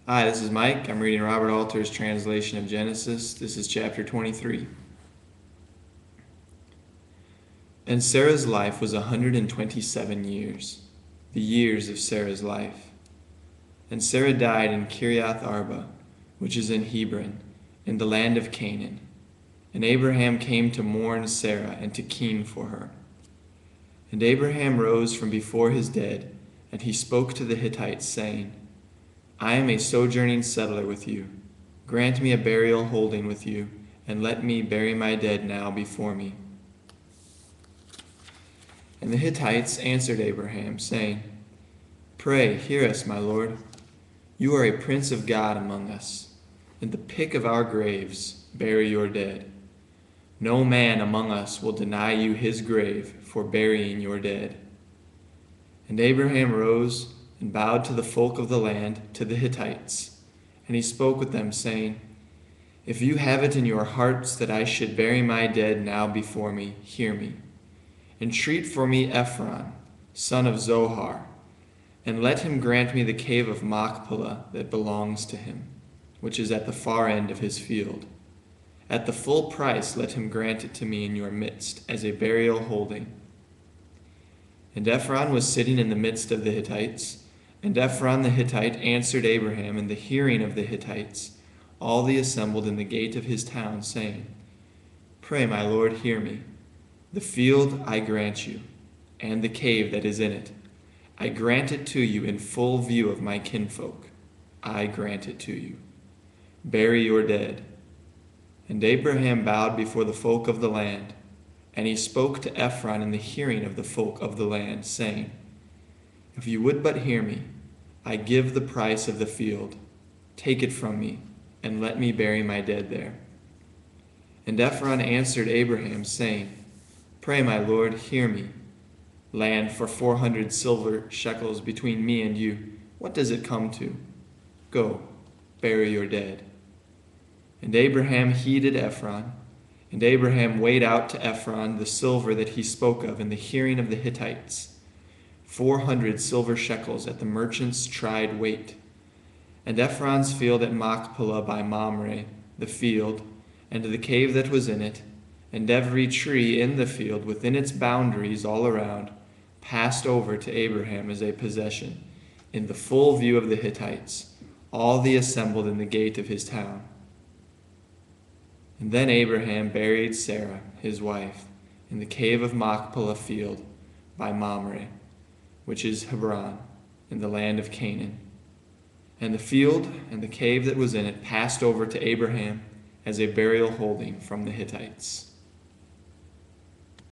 Hi, this is Mike. I'm reading Robert Alter's translation of Genesis. This is chapter 23. And Sarah's life was 127 years, the years of Sarah's life. And Sarah died in Kiriath Arba, which is in Hebron, in the land of Canaan. And Abraham came to mourn Sarah and to keen for her. And Abraham rose from before his dead, and he spoke to the Hittites, saying, I am a sojourning settler with you. Grant me a burial holding with you, and let me bury my dead now before me. And the Hittites answered Abraham, saying, Pray, hear us, my lord. You are a prince of God among us. In the pick of our graves bury your dead. No man among us will deny you his grave for burying your dead. And Abraham rose and bowed to the folk of the land, to the Hittites. And he spoke with them, saying, If you have it in your hearts that I should bury my dead now before me, hear me. Entreat for me Ephron, son of Zohar, and let him grant me the cave of Machpelah that belongs to him, which is at the far end of his field. At the full price let him grant it to me in your midst, as a burial holding. And Ephron was sitting in the midst of the Hittites, and Ephron the Hittite answered Abraham in the hearing of the Hittites, all the assembled in the gate of his town, saying, Pray, my lord, hear me. The field I grant you, and the cave that is in it. I grant it to you in full view of my kinfolk. I grant it to you. Bury your dead. And Abraham bowed before the folk of the land, and he spoke to Ephron in the hearing of the folk of the land, saying, If you would but hear me, I give the price of the field. Take it from me, and let me bury my dead there. And Ephron answered Abraham, saying, Pray, my lord, hear me. Land for 400 silver shekels between me and you, what does it come to? Go, bury your dead. And Abraham heeded Ephron, and Abraham weighed out to Ephron the silver that he spoke of in the hearing of the Hittites, 400 silver shekels at the merchant's tried weight. And Ephron's field at Machpelah by Mamre, the field, and the cave that was in it, and every tree in the field within its boundaries all around, passed over to Abraham as a possession, in the full view of the Hittites, all the assembled in the gate of his town. And then Abraham buried Sarah, his wife, in the cave of Machpelah field by Mamre, which is Hebron, in the land of Canaan. And the field and the cave that was in it passed over to Abraham as a burial holding from the Hittites.